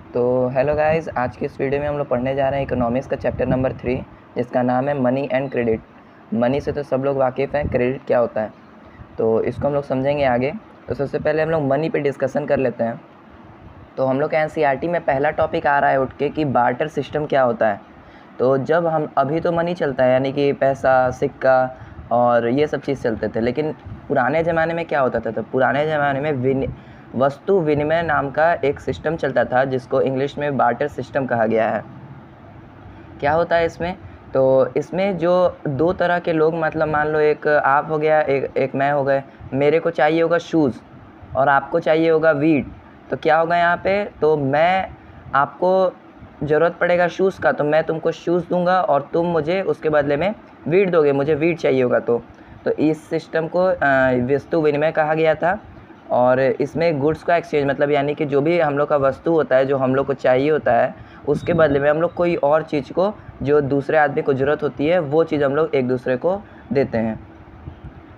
तो hello guys, आज की इस वीडियो में हम लोग पढ़ने जा रहे हैं इकोनॉमिक्स का चैप्टर नंबर 3, जिसका नाम है मनी एंड क्रेडिट। मनी से तो सब लोग वाकिफ़ हैं, क्रेडिट क्या होता है तो इसको हम लोग समझेंगे आगे। तो सबसे पहले हम लोग मनी पे डिस्कशन कर लेते हैं। तो हम लोग का एनसीईआरटी में पहला टॉपिक आ रहा है उठ के कि बार्टर सिस्टम क्या होता है। तो जब हम अभी तो मनी चलता है, यानी कि पैसा, सिक्का और ये सब चीज़ चलते थे, लेकिन पुराने ज़माने में क्या होता था? तो पुराने ज़माने में वस्तु विनिमय नाम का एक सिस्टम चलता था, जिसको इंग्लिश में बार्टर सिस्टम कहा गया है। क्या होता है इसमें? तो इसमें जो दो तरह के लोग, मतलब मान लो एक आप हो गया, एक मैं हो गए। मेरे को चाहिए होगा शूज़ और आपको चाहिए होगा वीट। तो क्या होगा यहाँ पे? तो मैं आपको ज़रूरत पड़ेगा शूज़ का, तो मैं तुमको शूज़ दूंगा और तुम मुझे उसके बदले में वीट दोगे, मुझे वीट चाहिए होगा। तो इस सिस्टम को वस्तु विनिमय कहा गया था। और इसमें गुड्स का एक्सचेंज, मतलब यानी कि जो भी हम लोग का वस्तु होता है, जो हम लोग को चाहिए होता है, उसके बदले में हम लोग कोई और चीज़ को, जो दूसरे आदमी को ज़रूरत होती है, वो चीज़ हम लोग एक दूसरे को देते हैं।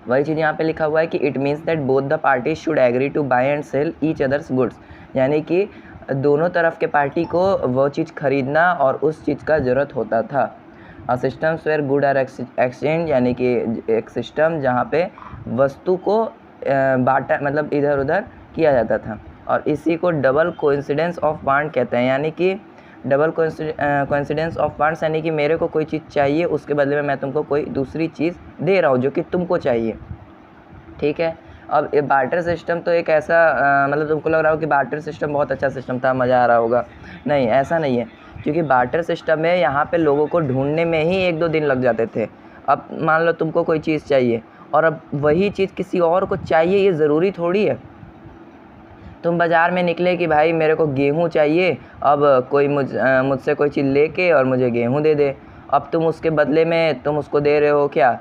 वही चीज़ यहाँ पे लिखा हुआ है कि it means that both the party should agree to buy and sell each others goods, यानी कि दोनों तरफ के पार्टी को वो चीज़ खरीदना और उस चीज़ का ज़रूरत होता था। Uh systems where good are exchange, यानी कि एक सिस्टम जहाँ पे वस्तु को बांटा, मतलब इधर उधर किया जाता था। और इसी को डबल कोइंसिडेंस ऑफ वांट कहते हैं, यानी कि डबल कोइंसिडेंस ऑफ वांट्स, यानी कि मेरे को कोई चीज़ चाहिए, उसके बदले में मैं तुमको कोई दूसरी चीज़ दे रहा हूँ जो कि तुमको चाहिए। ठीक है। अब ये बार्टर सिस्टम तो एक ऐसा मतलब तुमको लग रहा हो कि बार्टर सिस्टम बहुत अच्छा सिस्टम था, मज़ा आ रहा होगा। नहीं, ऐसा नहीं है, क्योंकि बार्टर सिस्टम में यहाँ पे लोगों को ढूंढने में ही 1-2 दिन लग जाते थे। अब मान लो तुमको कोई चीज़ चाहिए और अब वही चीज़ किसी और को चाहिए, ये ज़रूरी थोड़ी है। तुम बाज़ार में निकले कि भाई मेरे को गेहूँ चाहिए, अब कोई मुझसे कोई चीज़ लेके और मुझे गेहूँ दे दे। अब तुम उसके बदले में तुम उसको दे रहे हो क्या?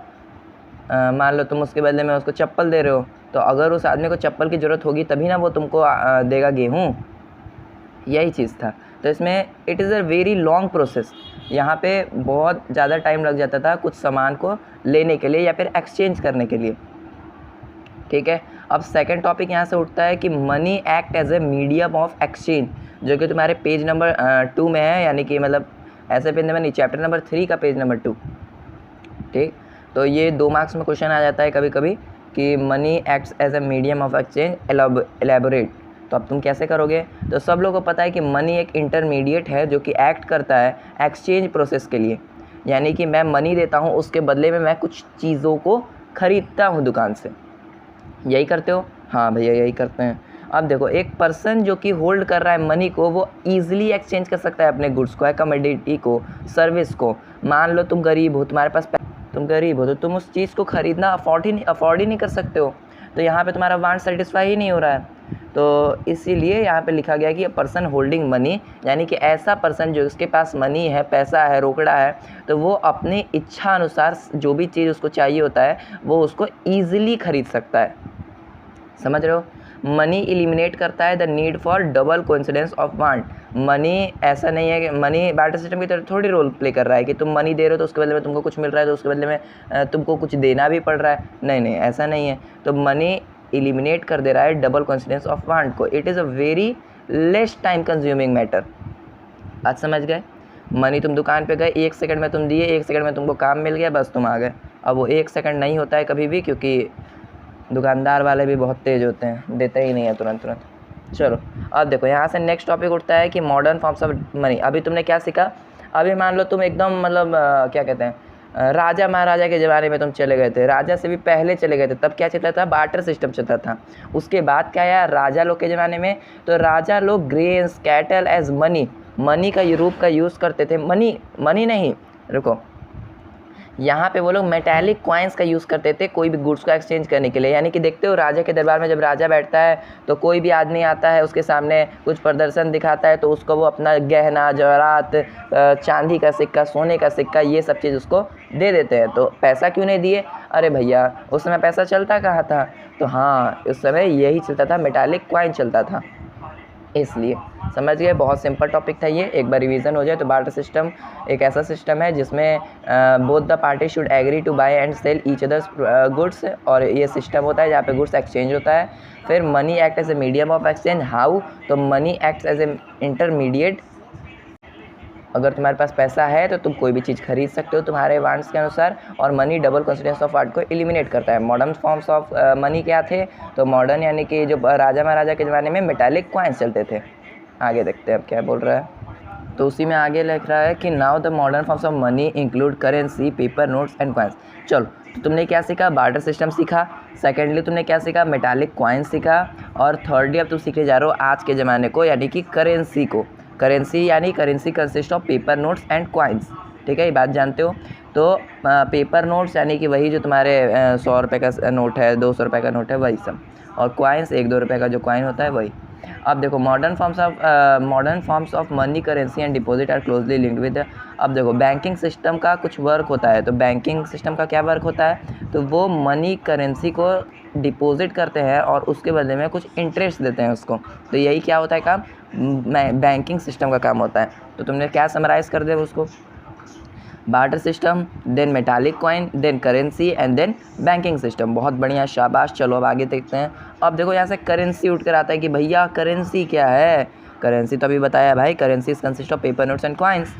मान लो तुम उसके बदले में उसको चप्पल दे रहे हो, तो अगर उस आदमी को चप्पल की ज़रूरत होगी तभी ना वो तुमको देगा गेहूँ। यही चीज़ था। तो इसमें it is a very long process, यहाँ पे बहुत ज़्यादा टाइम लग जाता था कुछ सामान को लेने के लिए या फिर एक्सचेंज करने के लिए। ठीक है। अब सेकंड टॉपिक यहाँ से उठता है कि money act as a medium of exchange, जो कि तुम्हारे पेज नंबर 2 में है, यानी कि मतलब ऐसे पेज नंबर नहीं, चैप्टर नंबर 3 का पेज नंबर 2। ठीक। तो ये 2 मार्क्स में क्वेश्चन आ जाता है कभी कभी कि money acts as a medium of exchange, elaborate. तो अब तुम कैसे करोगे? तो सब लोगों को पता है कि मनी एक इंटरमीडिएट है जो कि एक्ट करता है एक्सचेंज प्रोसेस के लिए, यानी कि मैं मनी देता हूँ, उसके बदले में मैं कुछ चीज़ों को खरीदता हूँ दुकान से। यही करते हो? हाँ भैया, यही करते हैं। अब देखो, एक पर्सन जो कि होल्ड कर रहा है मनी को, वो ईजिली एक्सचेंज कर सकता है अपने गुड्स को, कमोडिटी को, सर्विस को। मान लो तुम गरीब हो, तुम्हारे पास तुम गरीब हो तो तुम उस चीज़ को खरीदना अफोर्ड ही नहीं कर सकते हो, तो यहाँ पे तुम्हारा वांट सेटिस्फाई ही नहीं हो रहा है। तो इसीलिए यहाँ पे लिखा गया कि ए पर्सन होल्डिंग मनी, यानी कि ऐसा पर्सन जो उसके पास मनी है, पैसा है, रोकड़ा है, तो वो अपनी इच्छा अनुसार जो भी चीज़ उसको चाहिए होता है वो उसको ईजिली खरीद सकता है। समझ रहे हो? मनी इलिमिनेट करता है the need for double coincidence of want. Money ऐसा नहीं है कि मनी बार्टर सिस्टम की तरह थोड़ी रोल प्ले कर रहा है कि तुम मनी दे रहे हो तो उसके बदले में तुमको कुछ मिल रहा है, तो उसके बदले में तुमको कुछ देना भी पड़ रहा है। नहीं नहीं, ऐसा नहीं है। तो मनी इलिमिनेट कर दे रहा है डबल कोइंसिडेंस ऑफ वांट को। It is a very less time consuming matter. बात समझ गए? मनी तुम दुकान पे गए, 1 सेकंड में तुम दिए, 1 सेकंड में तुमको काम मिल गया, बस तुम आ गए। अब वो 1 सेकंड नहीं होता है कभी भी, क्योंकि दुकानदार वाले भी बहुत तेज़ होते हैं, देते ही नहीं है तुरंत तुरंत। चलो अब देखो, यहाँ से नेक्स्ट टॉपिक उठता है कि मॉडर्न फॉर्म्स ऑफ मनी। अभी तुमने क्या सीखा? अभी मान लो तुम एकदम मतलब क्या कहते हैं, राजा महाराजा के ज़माने में तुम चले गए थे, राजा से भी पहले चले गए थे, तब क्या चलता था? बार्टर सिस्टम चलता था। उसके बाद क्या आया राजा लोग के ज़माने में? तो राजा लोग ग्रेन्स, कैटल एज मनी का रूप का यूज़ करते थे। मनी नहीं, रुको, यहाँ पे वो लोग मेटालिक कॉइन्स का यूज़ करते थे कोई भी गुड्स को एक्सचेंज करने के लिए। यानी कि देखते हो राजा के दरबार में जब राजा बैठता है तो कोई भी आदमी आता है, उसके सामने कुछ प्रदर्शन दिखाता है, तो उसको वो अपना गहना, जवाहरात, चांदी का सिक्का, सोने का सिक्का, ये सब चीज़ उसको दे देते हैं। तो पैसा क्यों नहीं दिए? अरे भैया, उस समय पैसा चलता कहाँ था? तो हाँ, उस समय यही चलता था, मेटालिक कॉइन चलता था। इसलिए समझ गए, बहुत सिंपल टॉपिक था ये, एक बार रिवीजन हो जाए तो बार्टर सिस्टम एक ऐसा सिस्टम है जिसमें both the party should agree to buy and sell each others goods, और ये सिस्टम होता है जहाँ पे गुड्स एक्सचेंज होता है। फिर money act as a medium of exchange, how, तो money act as a intermediate. अगर तुम्हारे पास पैसा है तो तुम कोई भी चीज़ खरीद सकते हो तुम्हारे वांट्स के अनुसार, और money double constituents of art को एलिमिनेट करता है। मॉडर्न फॉर्म्स ऑफ मनी क्या थे, तो मॉडर्न यानी कि जो राजा महाराजा के ज़माने में मेटालिक कॉइन्स चलते थे। आगे देखते हैं अब क्या बोल रहा है, तो उसी में आगे लिख रहा है कि now the modern forms of money include currency, paper notes and coins. चलो, तो तुमने क्या सीखा, बार्टर सिस्टम सीखा। सेकेंडली तुमने क्या सीखा, मेटालिक कॉइन्स सीखा। और थर्डली अब तुम सीखे जा रहे हो आज के ज़माने को, यानी कि करेंसी को। करेंसी यानी currency consist of paper notes and coins, ठीक है, ये बात जानते हो। तो पेपर नोट्स यानी कि वही जो तुम्हारे 100 रुपये का नोट है, 200 रुपये का नोट है, वही सब। और कॉइन्स 1-2 रुपये का जो कॉइन होता है वही। अब देखो modern forms of money, currency and deposit are closely linked with. अब देखो बैंकिंग सिस्टम का कुछ वर्क होता है, तो बैंकिंग सिस्टम का क्या वर्क होता है, तो वो मनी करेंसी को डिपॉजिट करते हैं और उसके बदले में कुछ इंटरेस्ट देते हैं उसको। तो यही क्या होता है काम, बैंकिंग सिस्टम का काम होता है। तो तुमने क्या समराइज़ कर दिया उसको, barter system, then metallic coin, then currency and then banking system. बहुत बढ़िया, शाबाश। चलो अब आगे देखते हैं। अब देखो यहाँ से करेंसी उठ कर आता है कि भैया करेंसी क्या है। करेंसी तो अभी बताया भाई, currency is consist of paper notes and coins,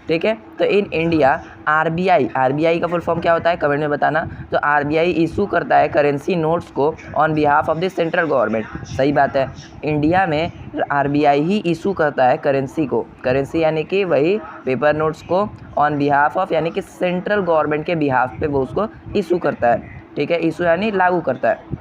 ठीक है। तो इन इंडिया आरबीआई का फुल फॉर्म क्या होता है, कमेंट में बताना। तो आरबीआई इशू करता है करेंसी नोट्स को on behalf of the central government. सही बात है, इंडिया में आरबीआई ही इशू करता है करेंसी को, करेंसी यानी कि वही पेपर नोट्स को, ऑन बिहाफ ऑफ यानी कि सेंट्रल गवर्नमेंट के बिहाफ पे वो उसको इशू करता है, ठीक है। इशू यानी लागू करता है।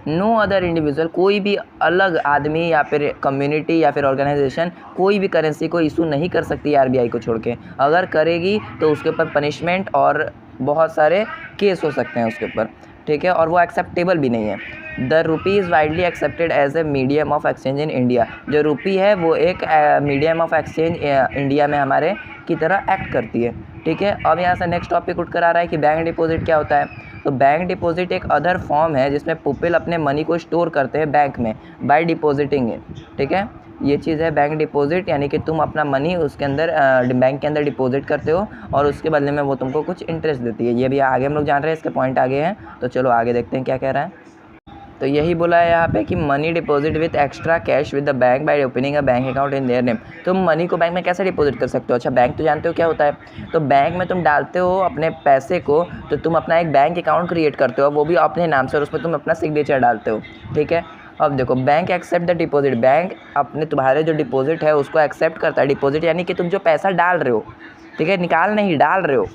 नो अदर इंडिविजुअल, कोई भी अलग आदमी या फिर कम्युनिटी या फिर ऑर्गेनाइजेशन कोई भी करेंसी को इशू नहीं कर सकती आरबीआई को छोड़ के। अगर करेगी तो उसके ऊपर पनिशमेंट और बहुत सारे केस हो सकते हैं उसके ऊपर, ठीक है। और वो एक्सेप्टेबल भी नहीं है। The rupee is widely accepted as a medium of exchange in India. जो रुपी है वो एक मीडियम ऑफ एक्सचेंज इंडिया में हमारे की तरह एक्ट करती है, ठीक है। अब यहाँ से नेक्स्ट टॉपिक उठ कर आ रहा है कि बैंक डिपॉजिट क्या होता है। तो बैंक डिपॉजिट एक अदर फॉर्म है जिसमें पीपल अपने मनी को स्टोर करते हैं बैंक में बाय डिपॉजिटिंग इट, ठीक है। ये चीज़ है बैंक डिपॉजिट, यानी कि तुम अपना मनी उसके अंदर बैंक के अंदर डिपॉजिट करते हो और उसके बदले में वो तुमको कुछ इंटरेस्ट देती है। ये भी आगे हम लोग जान रहे हैं, इसके पॉइंट आगे हैं। तो चलो आगे देखते हैं क्या कह रहा है। तो यही बोला है यहाँ पे कि money deposit with extra cash with the bank by opening a bank account in their name. तुम मनी को बैंक में कैसे डिपॉजिट कर सकते हो। अच्छा, बैंक तो जानते हो क्या होता है। तो बैंक में तुम डालते हो अपने पैसे को, तो तुम अपना एक बैंक अकाउंट क्रिएट करते हो, वो भी अपने नाम से, और उसमें तुम अपना सिग्नेचर डालते हो, ठीक है। अब देखो bank accept the deposit, bank अपने तुम्हारे जो डिपॉजिट है उसको एक्सेप्ट करता है। डिपॉजिट यानी कि तुम जो पैसा डाल रहे हो, ठीक है, निकाल नहीं, डाल रहे हो,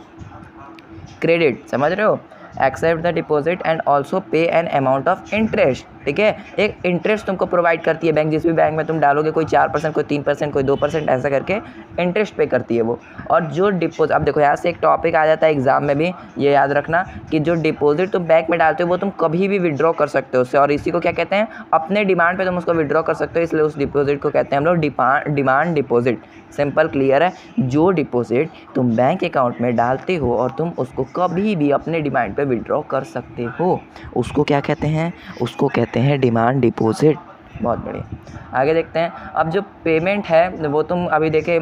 क्रेडिट, समझ रहे हो। Accept the deposit and also pay an amount of interest, ठीक है। एक इंटरेस्ट तुमको प्रोवाइड करती है बैंक, जिस भी बैंक में तुम डालोगे, कोई 4%, कोई 3%, कोई 2%, ऐसा करके इंटरेस्ट पे करती है वो। और जो डिपॉजिट, अब देखो यहाँ से एक टॉपिक आ जाता है एग्जाम में भी, ये याद रखना कि जो डिपॉजिट तुम बैंक में डालते हो वो तुम कभी भी विड्रॉ कर सकते हो उससे, और इसी को क्या कहते हैं, अपने डिमांड पे तुम उसको विड्रॉ कर सकते हो, इसलिए उस डिपॉजिट को कहते हैं हम लोग डिमांड डिपॉजिट। सिंपल, क्लियर है। जो डिपॉजिट तुम बैंक अकाउंट में डालते हो और तुम उसको कभी भी अपने डिमांड पे विड्रॉ कर सकते हो, उसको क्या कहते हैं, उसको कहते हैं डिमांड डिपॉजिट। बहुत बढ़िया, आगे देखते हैं। अब जो पेमेंट है वो तुम अभी देखे,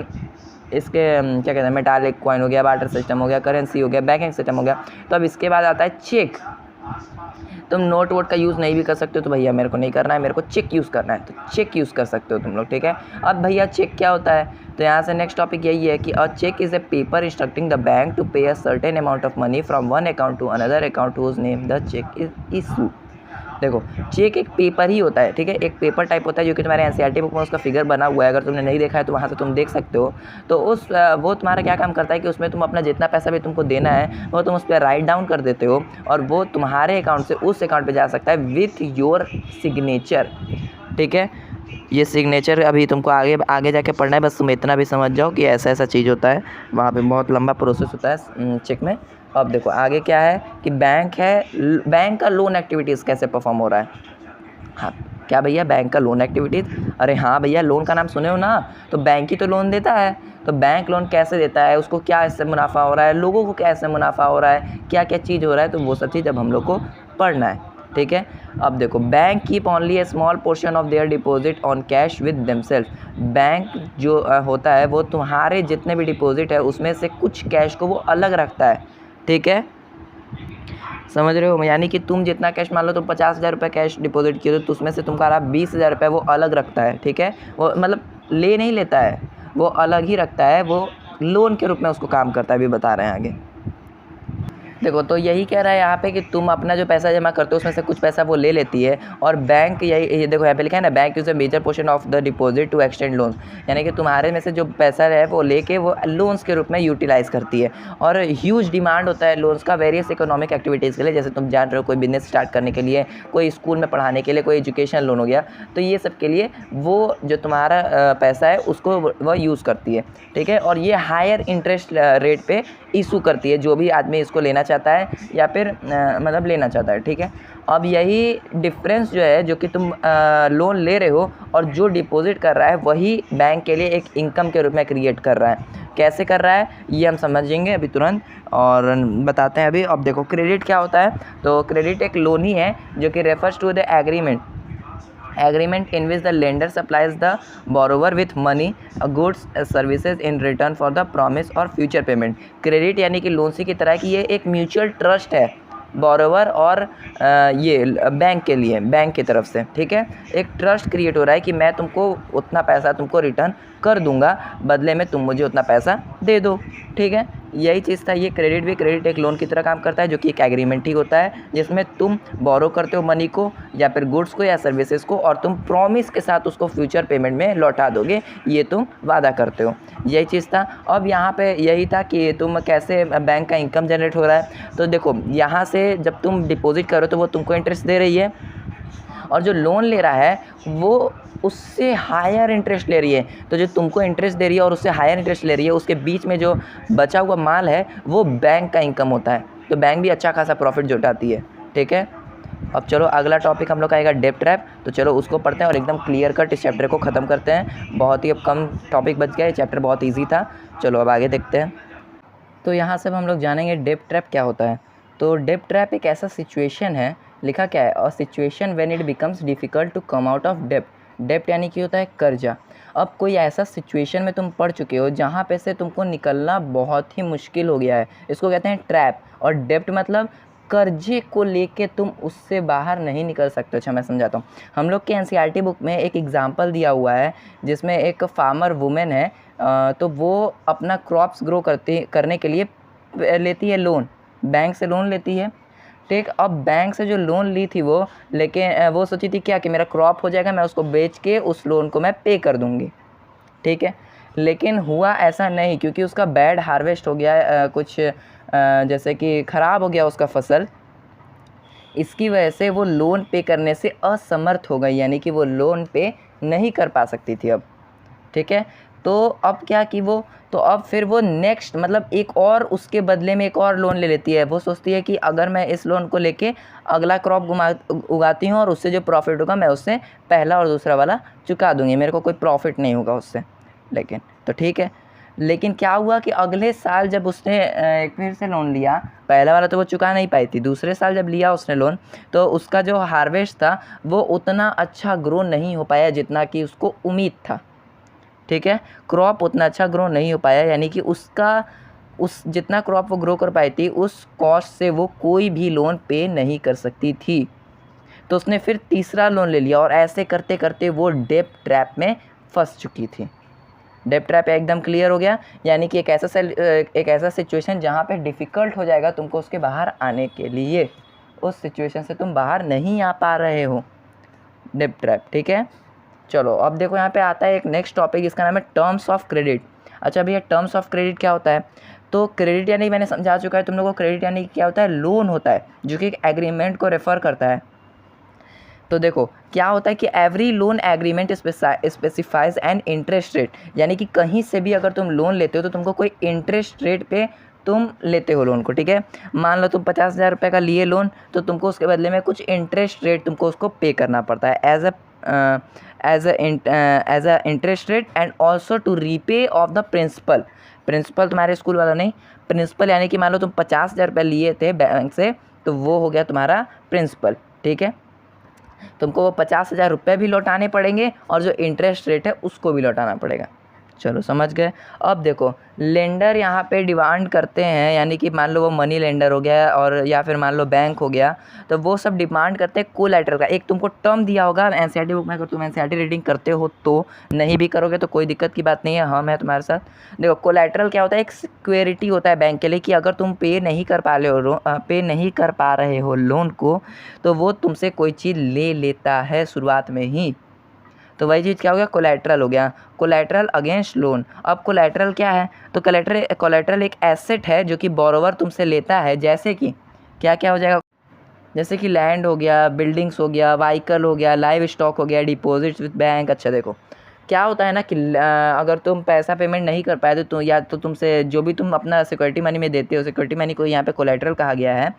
इसके क्या कहते हैं, मेटालिक कॉइन हो गया, बार्टर सिस्टम हो गया, करेंसी हो गया, बैंकिंग सिस्टम हो गया। तो अब इसके बाद आता है चेक। तुम नोट वोट का यूज़ नहीं भी कर सकते हो, तो भैया मेरे को नहीं करना है, मेरे को चेक यूज़ करना है, तो चेक यूज़ कर सकते हो तुम लोग, ठीक है। अब भैया चेक क्या होता है, तो यहाँ से नेक्स्ट टॉपिक यही है कि uh cheque is a paper instructing the bank to pay a certain amount of money from one account to another account whose name the cheque is issue. देखो, चेक एक पेपर ही होता है, ठीक है, एक पेपर टाइप होता है जो कि तुम्हारे एनसीईआरटी बुक में उसका फिगर बना हुआ है। अगर तुमने नहीं देखा है तो वहाँ से तुम देख सकते हो। तो वो तुम्हारा क्या काम करता है कि उसमें तुम अपना जितना पैसा भी तुमको देना है वो तुम उस पर राइट डाउन कर देते हो, और वो तुम्हारे अकाउंट से उस अकाउंट पे जा सकता है विथ योर सिग्नेचर, ठीक है। ये सिग्नेचर अभी तुमको आगे जाके पढ़ना है, बस तुम इतना भी समझ जाओ कि ऐसा ऐसा चीज़ होता है, वहाँ पे बहुत लंबा प्रोसेस होता है चेक में। अब देखो आगे क्या है कि बैंक का लोन एक्टिविटीज़ कैसे परफॉर्म हो रहा है। हाँ, क्या भैया, बैंक का लोन एक्टिविटीज़, अरे हाँ भैया, लोन का नाम सुने हो ना, तो बैंक ही तो लोन देता है। तो बैंक लोन कैसे देता है, उसको क्या इससे मुनाफा हो रहा है, लोगों को क्या इससे मुनाफा हो रहा है, क्या क्या चीज़ हो रहा है, तो वो सब चीज़ अब हम लोग को पढ़ना है। ठीक है। अब देखो, bank keep only a small portion of their deposit on cash with themselves. Bank जो होता है वो तुम्हारे जितने भी डिपॉजिट है उसमें से कुछ कैश को वो अलग रखता है, ठीक है, समझ रहे हो। यानी कि तुम जितना कैश, मान लो तुम 50,000 रुपये कैश डिपॉजिट किए तो उसमें से तुम्हारा 20,000 रुपये वो अलग रखता है, ठीक है। वो मतलब ले नहीं लेता है, वो अलग ही रखता है, वो लोन के रूप में उसको काम करता है, अभी बता रहे हैं आगे। देखो, तो यही कह रहा है यहाँ पे कि तुम अपना जो पैसा जमा करते हो उसमें से कुछ पैसा वो ले लेती है, और बैंक यही, ये देखो यहाँ पे लिखा है ना, bank is a major portion of the deposit to extend loans. यानी कि तुम्हारे में से जो पैसा है वो लेके वो लोन्स के रूप में यूटिलाइज़ करती है। और ह्यूज डिमांड होता है लोन्स का वेरियस इकोनॉमिक एक्टिविटीज़ के लिए। जैसे तुम जान रहे हो, कोई बिजनेस स्टार्ट करने के लिए, कोई स्कूल में पढ़ाने के लिए, कोई एजुकेशन लोन हो गया, तो ये सब के लिए वो जो तुम्हारा पैसा है उसको वह यूज़ करती है, ठीक है। और ये हायर इंटरेस्ट रेट पे इशू करती है जो भी आदमी इसको लेना चाहता है या फिर मतलब लेना चाहता है, ठीक है। अब यही डिफरेंस जो है, जो कि तुम लोन ले रहे हो और जो डिपॉजिट कर रहा है, वही बैंक के लिए एक इनकम के रूप में क्रिएट कर रहा है। कैसे कर रहा है ये हम समझेंगे अभी तुरंत और बताते हैं अभी। अब देखो, क्रेडिट क्या होता है, तो क्रेडिट एक लोन ही है जो कि refers to the agreement in which the lender supplies the borrower with money, goods, services in return for the promise or future payment। Credit यानी कि लोन सी की तरह कि ये एक म्यूचुअल ट्रस्ट है बोरोवर और ये बैंक के लिए, बैंक की तरफ से, ठीक है। एक ट्रस्ट क्रिएट हो रहा है कि मैं तुमको उतना पैसा तुमको रिटर्न कर दूंगा, बदले में तुम मुझे उतना पैसा दे दो, ठीक है। यही चीज़ था ये क्रेडिट भी। क्रेडिट एक लोन की तरह काम करता है जो कि एक एग्रीमेंट ही होता है जिसमें तुम बोरो करते हो मनी को या फिर गुड्स को या सर्विसेज को, और तुम प्रॉमिस के साथ उसको फ्यूचर पेमेंट में लौटा दोगे, ये तुम वादा करते हो। यही चीज़ था। अब यहाँ पे यही था कि तुम कैसे बैंक का इनकम जनरेट हो रहा है। तो देखो, यहाँ से जब तुम डिपॉजिट करो तो वो तुमको इंटरेस्ट दे रही है, और जो लोन ले रहा है वो उससे हायर इंटरेस्ट ले रही है। तो जो तुमको इंटरेस्ट दे रही है और उससे हायर इंटरेस्ट ले रही है, उसके बीच में जो बचा हुआ माल है वो बैंक का इनकम होता है। तो बैंक भी अच्छा खासा प्रॉफिट जुटाती है, ठीक है। अब चलो अगला टॉपिक हम लोग का आएगा डेब्ट ट्रैप। तो चलो उसको पढ़ते हैं और एकदम क्लियर कट इस चैप्टर को ख़त्म करते हैं। बहुत ही अब कम टॉपिक बच गया, ये चैप्टर बहुत ईजी था। चलो अब आगे देखते हैं। तो यहाँ से हम लोग जानेंगे डेब्ट ट्रैप क्या होता है। तो डेब्ट ट्रैप एक ऐसा सिचुएशन है, लिखा क्या है, a situation when it becomes difficult to come out of डेब्ट। डेब्ट यानी कि होता है कर्जा। अब कोई ऐसा सिचुएशन में तुम पड़ चुके हो जहाँ पे से तुमको निकलना बहुत ही मुश्किल हो गया है, इसको कहते हैं ट्रैप। और डेब्ट मतलब कर्जे को लेके तुम उससे बाहर नहीं निकल सकते। अच्छा, मैं समझाता हूँ। हम लोग के एनसीईआरटी बुक में एक एग्जाम्पल दिया हुआ है जिसमें एक फार्मर वुमेन है, तो वो अपना क्रॉप्स ग्रो करने के लिए लेती है लोन, बैंक से लोन लेती है, ठीक। अब बैंक से जो लोन ली थी वो, लेकिन वो सोची थी क्या कि मेरा क्रॉप हो जाएगा, मैं उसको बेच के उस लोन को मैं पे कर दूँगी, ठीक है। लेकिन हुआ ऐसा नहीं, क्योंकि उसका बैड हार्वेस्ट हो गया, कुछ जैसे कि ख़राब हो गया उसका फसल। इसकी वजह से वो लोन पे करने से असमर्थ हो गई, यानी कि वो लोन पे नहीं कर पा सकती थी अब, ठीक है। तो अब क्या कि वो, तो अब फिर वो नेक्स्ट मतलब एक और उसके बदले में एक और लोन ले लेती है। वो सोचती है कि अगर मैं इस लोन को लेके अगला क्रॉप उगाती हूँ और उससे जो प्रॉफिट होगा मैं उससे पहला और दूसरा वाला चुका दूँगी, मेरे को कोई प्रॉफिट नहीं होगा उससे। लेकिन तो ठीक है, लेकिन क्या हुआ कि अगले साल जब उसने एक फिर से लोन लिया, पहला वाला तो वो चुका नहीं पाई थी, दूसरे साल जब लिया उसने लोन, तो उसका जो हार्वेस्ट था वो उतना अच्छा ग्रो नहीं हो पाया जितना कि उसको उम्मीद था, ठीक है। क्रॉप उतना अच्छा ग्रो नहीं हो पाया, यानी कि उस जितना क्रॉप वो ग्रो कर पाई थी उस कॉस्ट से वो कोई भी लोन पे नहीं कर सकती थी। तो उसने फिर तीसरा लोन ले लिया और ऐसे करते करते वो डेब्ट ट्रैप में फंस चुकी थी। डेब्ट ट्रैप एकदम क्लियर हो गया, यानी कि एक ऐसा सिचुएशन जहाँ पे डिफ़िकल्ट हो जाएगा तुमको उसके बाहर आने के लिए, उस सिचुएशन से तुम बाहर नहीं आ पा रहे हो, डेब्ट ट्रैप, ठीक है। चलो अब देखो यहाँ पे आता है एक नेक्स्ट टॉपिक, इसका नाम है टर्म्स ऑफ क्रेडिट। अच्छा भैया, टर्म्स ऑफ क्रेडिट क्या होता है? तो क्रेडिट यानी मैंने समझा चुका है तुम लोगों को। क्रेडिट यानी क्या होता है? लोन होता है जो कि एक एग्रीमेंट को रेफ़र करता है। तो देखो क्या होता है कि every loan agreement specifies an interest rate, यानी कि कहीं से भी अगर तुम लोन लेते हो तो तुमको कोई इंटरेस्ट रेट पे तुम लेते हो लोन को, ठीक है। मान लो तुम 50,000 रुपये का लिए लोन, तो तुमको उसके बदले में कुछ इंटरेस्ट रेट तुमको उसको पे करना पड़ता है as a interest rate and also to repay off the principal. Principal तुम्हारे स्कूल वाला नहीं, प्रिंसिपल यानी कि मान लो तुम 50,000 रुपये लिए थे बैंक से, तो वो हो गया तुम्हारा प्रिंसिपल, ठीक है। तुमको वो 50,000 रुपये भी लौटाने पड़ेंगे और जो इंटरेस्ट रेट है उसको भी लौटाना पड़ेगा। चलो समझ गए। अब देखो लेंडर यहाँ पे डिमांड करते हैं, यानी कि मान लो वो मनी लेंडर हो गया और या फिर मान लो बैंक हो गया, तो वो सब डिमांड करते हैं कोलैटरल का। एक तुमको टर्म दिया होगा एनसीईआरटी बुक में, अगर तुम एनसीईआरटी रीडिंग करते हो तो, नहीं भी करोगे तो कोई दिक्कत की बात नहीं है, हम हैं तुम्हारे साथ। देखो कोलैटरल क्या होता है, एक सिक्योरिटी होता है बैंक के लिए कि अगर तुम पे नहीं कर पा रहे हो लोन को, तो वो तुमसे कोई चीज़ ले लेता है शुरुआत में ही। तो वही चीज़ क्या हो गया, कोलैटरल हो गया, कोलैटरल अगेंस्ट लोन। अब कोलैटरल क्या है, तो कोलैटरल एक एसेट है जो कि बोरोवर तुमसे लेता है, जैसे कि क्या क्या हो जाएगा, जैसे कि लैंड हो गया, बिल्डिंग्स हो गया, व्हीकल हो गया, लाइव स्टॉक हो गया, डिपॉजिट्स विद बैंक। अच्छा देखो क्या होता है ना कि अगर तुम पैसा पेमेंट नहीं कर पाए तो या तो तुमसे जो भी तुम अपना सिक्योरिटी मनी में देते हो, सिक्योरिटी मनी को यहाँ पे कोलैटरल कहा गया है।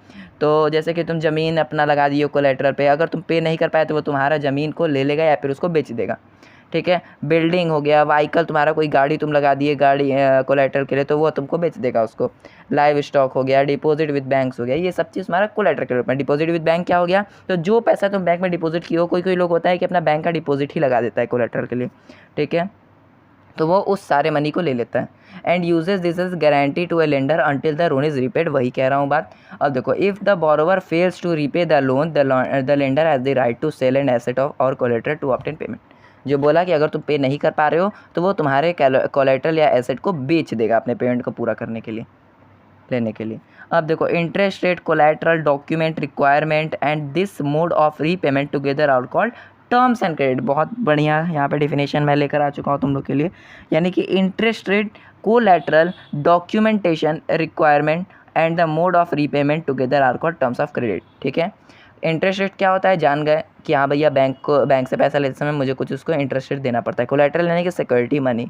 तो जैसे कि तुम ज़मीन अपना लगा दिए हो कोलैटरल पे, अगर तुम पे नहीं कर पाए तो वो तुम्हारा ज़मीन को ले लेगा या फिर उसको बेच देगा। ठीक है। बिल्डिंग हो गया, व्हीकल तुम्हारा कोई गाड़ी तुम लगा दिए गाड़ी कोलैटरल के लिए, तो वो तुमको बेच देगा उसको। लाइव स्टॉक हो गया, डिपॉजिट विद बैंक्स हो गया, ये सब चीज़ हमारा कोलैटरल के रूप में। डिपॉजिट विद बैंक क्या हो गया, तो जो पैसा तुम बैंक में डिपॉजिट किए हो, कोई लोग होता है कि अपना बैंक का डिपॉजिट ही लगा देता है कोलैटरल के लिए। ठीक है, तो वो उस सारे मनी को ले लेता है। And uses this is guarantee to a lender until the loan is repaid. वही कह रहा हूँ बात। अब देखो if the borrower fails to repay the loan, the lender has the right to sell and asset of और collateral to obtain payment. जो बोला कि अगर तुम पे नहीं कर पा रहे हो तो वो तुम्हारे कोलैटरल या एसेट को बेच देगा अपने पेमेंट को पूरा करने के लिए, लेने के लिए। अब देखो interest rate, collateral, document requirement and this mode of repayment together are called terms and credit. बहुत बढ़िया यहाँ पे डिफिनेशन मैं लेकर आ चुका हूँ तुम लोग के लिए। यानी कि interest rate, collateral, documentation, requirement and the mode of repayment together are called terms of credit. ठीक है। इंटरेस्ट रेट क्या होता है, जान गए कि हाँ भैया बैंक से पैसा लेते समय मुझे कुछ उसको इंटरेस्ट रेट देना पड़ता है। कोलैटरल यानी कि सिक्योरिटी मनी।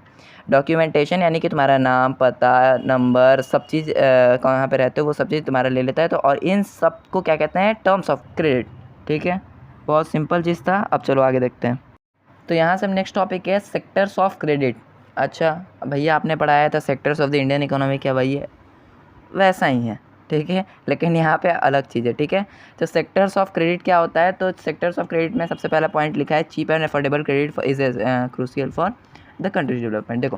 डॉक्यूमेंटेशन यानी कि तुम्हारा नाम, पता, नंबर, सब चीज़ कहाँ पे रहते हो वो सब चीज़ तुम्हारा ले लेता है। तो और इन सब को क्या कहते हैं, टर्म्स ऑफ क्रेडिट। ठीक है, बहुत सिंपल चीज़ था। अब चलो आगे देखते हैं। तो यहाँ से नेक्स्ट टॉपिक है सेक्टर्स ऑफ क्रेडिट। अच्छा भैया आपने पढ़ाया था sectors of the Indian economy, क्या भैया वैसा ही है। ठीक है, लेकिन यहाँ पे अलग चीज़ है। ठीक है, तो सेक्टर्स ऑफ क्रेडिट क्या होता है, तो सेक्टर्स ऑफ क्रेडिट में सबसे पहला पॉइंट लिखा है cheap and affordable credit is crucial for the country's development. देखो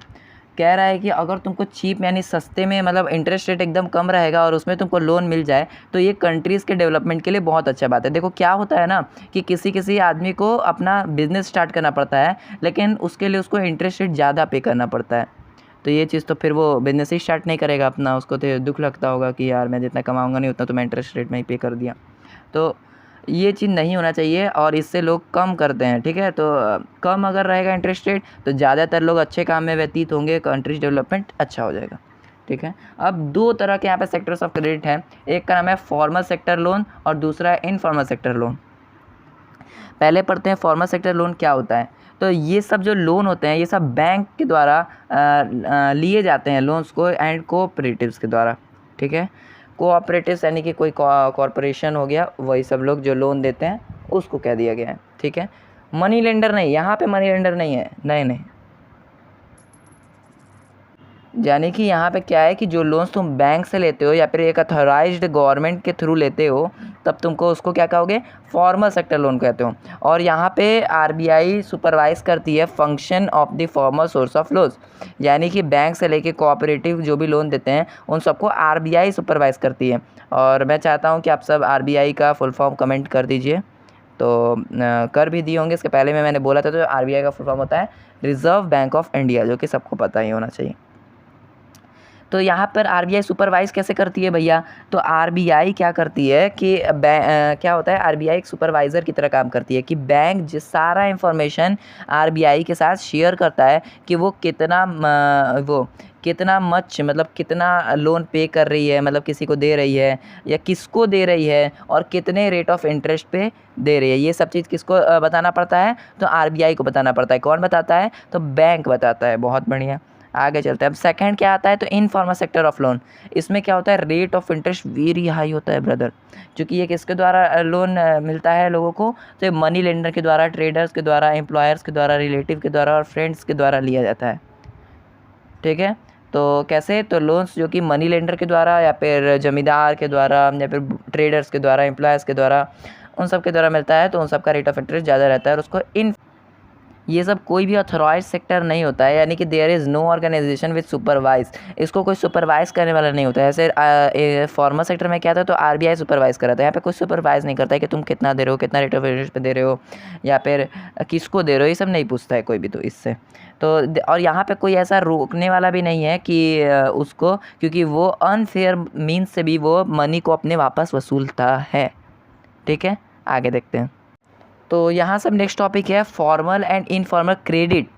कह रहा है कि अगर तुमको चीप यानी सस्ते में, मतलब इंटरेस्ट रेट एकदम कम रहेगा और उसमें तुमको लोन मिल जाए, तो ये कंट्रीज़ के डेवलपमेंट के लिए बहुत अच्छा बात है। देखो क्या होता है ना कि किसी आदमी को अपना बिजनेस स्टार्ट करना पड़ता है, लेकिन उसके लिए उसको इंटरेस्ट रेट ज़्यादा पे करना पड़ता है। तो ये चीज़ तो फिर वो बिजनेस ही स्टार्ट नहीं करेगा अपना, उसको तो दुख लगता होगा कि यार मैं जितना कमाऊंगा नहीं उतना तो मैं इंटरेस्ट रेट में ही पे कर दिया। तो ये चीज़ नहीं होना चाहिए और इससे लोग कम करते हैं। ठीक है, तो कम अगर रहेगा इंटरेस्ट रेट तो ज़्यादातर लोग अच्छे काम में व्यतीत होंगे, कंट्रीज डेवलपमेंट अच्छा हो जाएगा। ठीक है, अब दो तरह के यहाँ पे सेक्टर्स ऑफ क्रेडिट हैं। एक का नाम है फॉर्मल सेक्टर लोन और दूसरा है इनफॉर्मल सेक्टर लोन। पहले पढ़ते हैं फॉर्मल सेक्टर लोन क्या होता है। तो ये सब जो लोन होते हैं ये सब बैंक के द्वारा लिए जाते हैं लोन्स को, एंड कोऑपरेटिव्स के द्वारा। ठीक है, कोऑपरेटिव्स यानी कि कोई कॉरपोरेशन हो गया, वही सब लोग जो लोन देते हैं उसको कह दिया गया है। ठीक है, मनी लेंडर नहीं, यहाँ पे मनी लेंडर नहीं है, नहीं। यानी कि यहाँ पे क्या है कि जो लोन्स तुम बैंक से लेते हो या फिर एक अथॉराइज्ड गवर्नमेंट के थ्रू लेते हो, तब तुमको उसको क्या कहोगे, फॉर्मल सेक्टर लोन कहते हो। और यहाँ पे आरबीआई सुपरवाइज करती है function of the formal source of loans. यानी कि बैंक से लेके कोऑपरेटिव जो भी लोन देते हैं उन सबको आरबीआई सुपरवाइज करती है। और मैं चाहता हूँ कि आप सब आरबीआई का फुल फॉर्म कमेंट कर दीजिए। तो कर भी दिए होंगे, इसके पहले मैंने बोला था। तो आरबीआई का फुल फॉर्म होता है रिजर्व बैंक ऑफ इंडिया, जो कि सबको पता ही होना चाहिए। तो यहाँ पर आरबीआई सुपरवाइज कैसे करती है भैया, तो आरबीआई क्या करती है कि क्या होता है, आरबीआई एक सुपरवाइज़र की तरह काम करती है कि बैंक जिस सारा इन्फॉर्मेशन आरबीआई के साथ शेयर करता है कि वो कितना मच, मतलब कितना लोन पे कर रही है, मतलब किसी को दे रही है या किसको दे रही है और कितने रेट ऑफ इंटरेस्ट पे दे रही है, ये सब चीज़ किसको बताना पड़ता है, तो आरबीआई को बताना पड़ता है। कौन बताता है, तो बैंक बताता है। बहुत बढ़िया, आगे चलते हैं। अब सेकंड क्या आता है, तो इनफॉर्मल सेक्टर ऑफ लोन। इसमें क्या होता है, rate of interest very high होता है ब्रदर। क्योंकि ये किसके द्वारा लोन मिलता है लोगों को, तो मनी लेंडर के द्वारा, ट्रेडर्स के द्वारा, एम्प्लॉयर्स के द्वारा, रिलेटिव के द्वारा और फ्रेंड्स के द्वारा लिया जाता है। ठीक है, तो कैसे, तो लोन्स जो कि मनी लेंडर के द्वारा या फिर जमींदार के द्वारा या फिर ट्रेडर्स के द्वारा, एम्प्लॉयर्स के द्वारा उन सब के द्वारा मिलता है, तो उन सब का रेट ऑफ इंटरेस्ट ज़्यादा रहता है और उसको इन ये सब कोई भी ऑथोराइज सेक्टर नहीं होता है, यानी कि there is no organisation with supervise, इसको कोई सुपरवाइज करने वाला नहीं होता है। ऐसे फॉर्मल सेक्टर में क्या था, तो आरबीआई सुपरवाइज कर रहा था, यहाँ पे कोई सुपरवाइज नहीं करता है कि तुम कितना दे रहे हो, कितना रेट ऑफ इंटरेस्ट पे दे रहे हो, या फिर किसको दे रहे हो, ये सब नहीं पूछता है कोई भी। तो इससे तो और यहाँ पे कोई ऐसा रोकने वाला भी नहीं है कि उसको, क्योंकि वो अनफेयर मीन्स से भी वो मनी को अपने वापस वसूलता है। ठीक है, आगे देखते हैं। तो यहाँ सब नेक्स्ट टॉपिक है फॉर्मल एंड इनफॉर्मल क्रेडिट।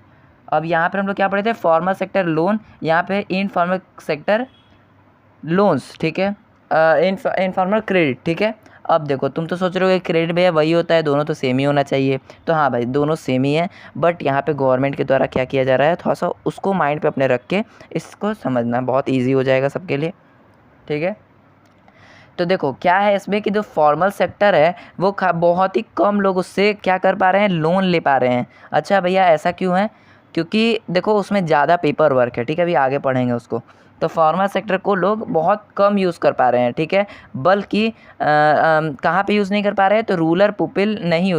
अब यहाँ पर हम लोग क्या पढ़े थे, फॉर्मल सेक्टर लोन, यहाँ पे इनफॉर्मल सेक्टर लोन्स। ठीक है, इनफॉर्मल क्रेडिट। ठीक है, अब देखो तुम तो सोच रहे हो कि क्रेडिट भैया वही होता है, दोनों तो सेम ही होना चाहिए। तो हाँ भाई, दोनों सेम ही है, बट यहाँ पे गवर्नमेंट के द्वारा क्या किया जा रहा है, थोड़ा सा उसको माइंड पे अपने रख के इसको समझना बहुत ईजी हो जाएगा सबके लिए। ठीक है, तो देखो क्या है इसमें कि जो फॉर्मल सेक्टर है वो बहुत ही कम लोग उससे क्या कर पा रहे हैं, लोन ले पा रहे हैं। अच्छा भैया ऐसा क्यों है, क्योंकि देखो उसमें ज़्यादा पेपर वर्क है। ठीक है, अभी आगे पढ़ेंगे उसको। तो फॉर्मल सेक्टर को लोग बहुत कम यूज़ कर पा रहे हैं। ठीक है, बल्कि कहाँ पे यूज़ नहीं कर पा रहे हैं, तो रूरल पीपल नहीं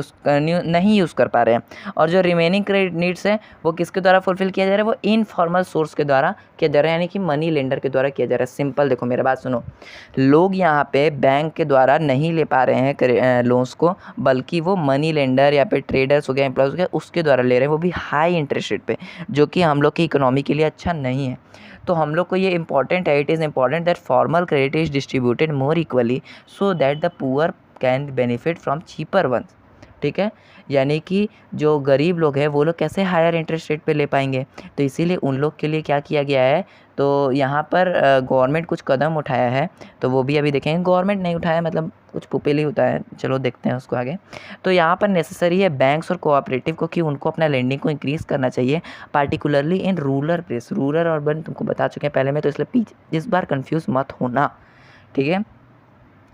यूज़ कर पा रहे हैं। और जो रिमेनिंग क्रेडिट नीड्स हैं वो किसके द्वारा फुलफिल किया जा रहा है, वो इनफॉर्मल सोर्स के द्वारा किया जा रहा है, यानी कि मनी लेंडर के द्वारा किया जा रहा है। सिंपल देखो मेरा बात सुनो, लोग यहाँ पे बैंक के द्वारा नहीं ले पा रहे हैं लोन्स को, बल्कि वो मनी लेंडर या फिर ट्रेडर्स हो गया, एम्प्लॉयज़ हो गया, उसके द्वारा ले रहे हैं, वो भी हाई इंटरेस्ट रेट पे, जो कि हम लोग की इकोनॉमी के लिए अच्छा नहीं है। तो हम लोग को ये इंपॉर्टेंट है, it is important that formal credit is distributed more equally so that the poor can benefit from cheaper ones. ठीक है, यानी कि जो गरीब लोग हैं वो लोग कैसे हायर इंटरेस्ट रेट पे ले पाएंगे, तो इसीलिए उन लोग के लिए क्या किया गया है, तो यहाँ पर गवर्नमेंट कुछ कदम उठाया है, तो वो भी अभी देखेंगे। गवर्नमेंट नहीं उठाया मतलब कुछ पुपेल ही होता है, चलो देखते हैं उसको आगे। तो यहाँ पर नेसेसरी है बैंक्स और कोऑपरेटिव को कि उनको अपना लेंडिंग को इंक्रीज़ करना चाहिए, particularly in rural place. Rural और अर्बन तुमको बता चुके हैं पहले में, तो इसलिए इस बार कन्फ्यूज़ मत होना। ठीक है,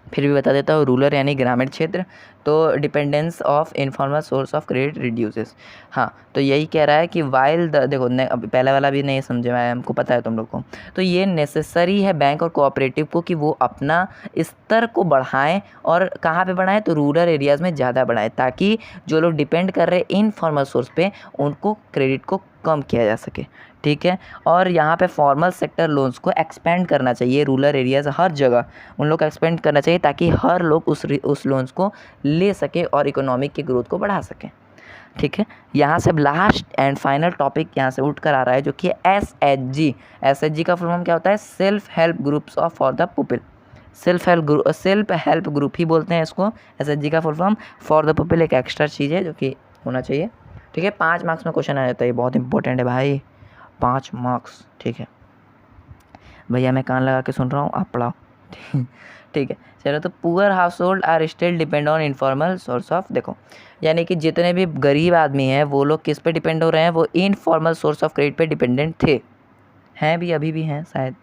फिर भी बता देता हूँ, रूरल यानी ग्रामीण क्षेत्र, तो dependence of informal source of credit reduces. हाँ, तो यही कह रहा है कि वाइल द देखो अब पहला वाला भी नहीं समझे मैं, हमको पता है तुम लोग को। तो ये नेसेसरी है बैंक और कोऑपरेटिव को कि वो अपना स्तर को बढ़ाएं, और कहाँ पे बढ़ाएं, तो रूरल एरियाज़ में ज़्यादा बढ़ाएं, ताकि जो लोग डिपेंड कर रहे हैं इनफॉर्मल सोर्स पे उनको क्रेडिट को कम किया जा सके। ठीक है, और यहाँ पे फॉर्मल सेक्टर लोन्स को एक्सपेंड करना चाहिए, रूरल एरियाज़ हर जगह उन लोग को एक्सपेंड करना चाहिए, ताकि हर लोग उस लोन्स को ले सके और इकोनॉमिक की ग्रोथ को बढ़ा सकें। ठीक है, यहाँ से लास्ट एंड फाइनल टॉपिक यहाँ से उठ कर आ रहा है, जो कि SHG। SHG का फुल फॉर्म क्या होता है, self help groups of for the people. Self help group ही बोलते हैं इसको। SHG का full form for the people एक एक्स्ट्रा चीज़ है जो कि होना चाहिए। ठीक है, 5 मार्क्स में क्वेश्चन आ जाता है, ये बहुत इंपॉर्टेंट है भाई, 5 मार्क्स। ठीक है भैया, मैं कान लगा के सुन रहा हूँ, आप पढ़ाओ। ठीक है, चलो। तो poor household are still depend on informal source of, देखो यानी कि जितने भी गरीब आदमी हैं वो लोग किस पे डिपेंड हो रहे हैं, वो इनफॉर्मल सोर्स ऑफ क्रेडिट पे डिपेंडेंट थे, हैं भी, अभी भी हैं शायद।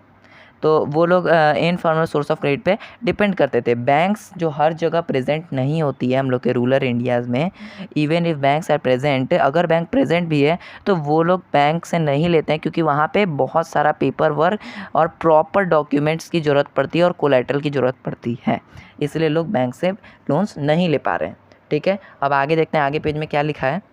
तो वो लोग इनफॉर्मल सोर्स ऑफ क्रेडिट पे डिपेंड करते थे। बैंक्स जो हर जगह प्रेजेंट नहीं होती है हम लोग के रूरल इंडियाज़ में, even if banks are present, अगर बैंक प्रेजेंट भी है तो वो लोग बैंक से नहीं लेते हैं, क्योंकि वहाँ पे बहुत सारा पेपर वर्क और प्रॉपर डॉक्यूमेंट्स की ज़रूरत पड़ती है और कोलैटरल की ज़रूरत पड़ती है, इसलिए लोग बैंक से लोन्स नहीं ले पा रहे हैं। ठीक है, अब आगे देखते हैं, आगे पेज में क्या लिखा है।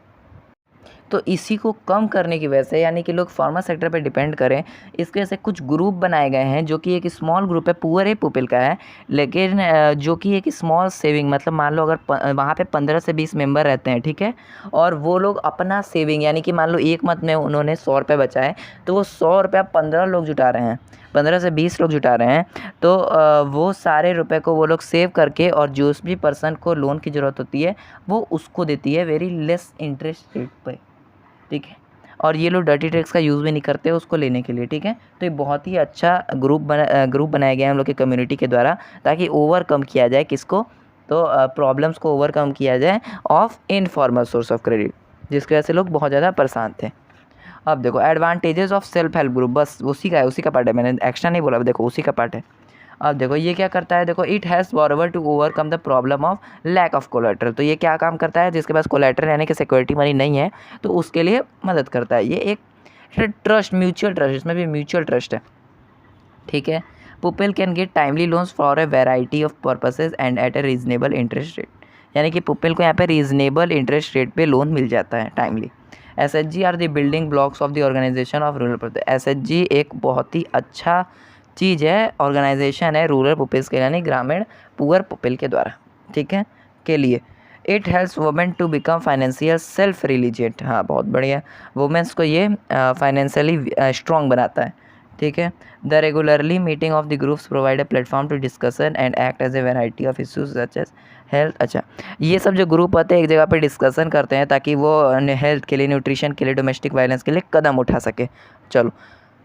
तो इसी को कम करने की वजह से, यानी कि लोग फार्मा सेक्टर पर डिपेंड करें, इसके वजह से कुछ ग्रुप बनाए गए हैं, जो कि एक स्मॉल ग्रुप है, पुअर पीपल का है, लेकिन जो कि एक स्मॉल सेविंग, मतलब मान लो अगर वहाँ पे 15 से 20 मेंबर रहते हैं। ठीक है, और वो लोग अपना सेविंग, यानी कि मान लो एक मंथ में उन्होंने 100 रुपये बचाए, तो वो 100 रुपया 15 लोग जुटा रहे हैं, 15 से 20 लोग जुटा रहे हैं, तो वो सारे रुपए को वो लोग सेव करके, और जो भी पर्सन को लोन की ज़रूरत होती है वो उसको देती है वेरी लेस इंटरेस्ट रेट पर। ठीक है, और ये लोग डर्टी ट्रिक्स का यूज़ भी नहीं करते उसको लेने के लिए। ठीक है, तो ये बहुत ही अच्छा ग्रुप बनाया गया है हम लोग की कम्युनिटी के द्वारा, ताकि ओवरकम किया जाए किसको, तो प्रॉब्लम्स को ओवरकम किया जाए of informal source of credit, जिसकी वजह से लोग बहुत ज़्यादा परेशान थे। अब देखो advantages of self help group, बस उसी का पार्ट है, मैंने एक्स्ट्रा नहीं बोला, देखो उसी का पार्ट है। अब देखो ये क्या करता है, देखो it has borrower to overcome the problem of lack of collateral. तो ये क्या काम करता है, जिसके पास कोलेटरल यानी कि सिक्योरिटी मनी नहीं है, तो उसके लिए मदद करता है। ये एक ट्रस्ट, म्यूचुअल ट्रस्ट, इसमें भी म्यूचुअल ट्रस्ट है। ठीक है, people can get timely loans for a variety of purposes and at a reasonable interest rate. यानी कि पुपिल को यहाँ पे रीजनेबल इंटरेस्ट रेट पे लोन मिल जाता है timely. SHG are the building blocks of the organisation of rural. SHG एक बहुत ही अच्छा चीज़ है, ऑर्गेनाइजेशन है रूरल पुपिल्स के, यानी ग्रामीण पुअर पुपिल के द्वारा, ठीक है, के लिए। It helps women to become financial self reliant. हाँ, बहुत बढ़िया, वुमेन्स को ये फाइनेंशियली स्ट्रॉन्ग बनाता है, ठीक है। The regularly meeting of the groups provide a platform to discussion and act as a variety of issues such as health. अच्छा, ये सब जो ग्रुप होते हैं एक जगह पे डिस्कशन करते हैं ताकि वो हेल्थ के लिए, न्यूट्रिशन के लिए, डोमेस्टिक वायलेंस के लिए कदम उठा सके। चलो,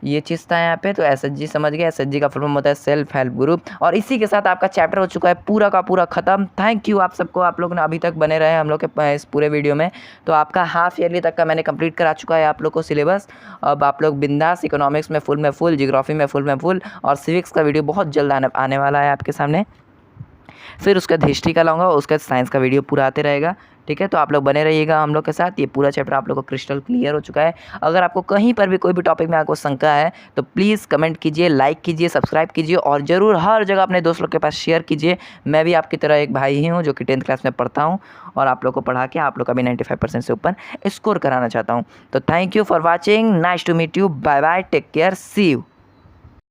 ये चीज़ था यहाँ पे। तो SHG समझ गए, SHG का फुल फॉर्म होता है सेल्फ हेल्प ग्रुप। और इसी के साथ आपका चैप्टर हो चुका है पूरा का पूरा ख़त्म। थैंक यू आप सबको, आप लोग ने अभी तक बने रहे हम लोग के इस पूरे वीडियो में। तो आपका हाफ ईयरली तक का मैंने कंप्लीट करा चुका है आप लोग को सिलेबस। अब आप लोग बिंदास, इकोनॉमिक्स में फुल, जियोग्राफी में फुल, और सिविक्स का वीडियो बहुत जल्द आने वाला है आपके सामने। फिर उसके बाद हिस्ट्री का लाऊंगा, उसके बाद साइंस का वीडियो पूरा आते रहेगा, ठीक है। तो आप लोग बने रहिएगा हम लोग के साथ। ये पूरा चैप्टर आप लोग को क्रिस्टल क्लियर हो चुका है। अगर आपको कहीं पर भी कोई भी टॉपिक में आपको शंका है तो प्लीज़ कमेंट कीजिए, लाइक कीजिए, सब्सक्राइब कीजिए, और ज़रूर हर जगह अपने दोस्त लोग के पास शेयर कीजिए। मैं भी आपकी तरह एक भाई ही हूँ जो कि 10th क्लास में पढ़ता हूँ, और आप लोग को पढ़ा के आप लोग का भी 95% से ऊपर स्कोर कराना चाहता हूँ। तो thank you for watching, nice to meet you, bye bye, take care, see you.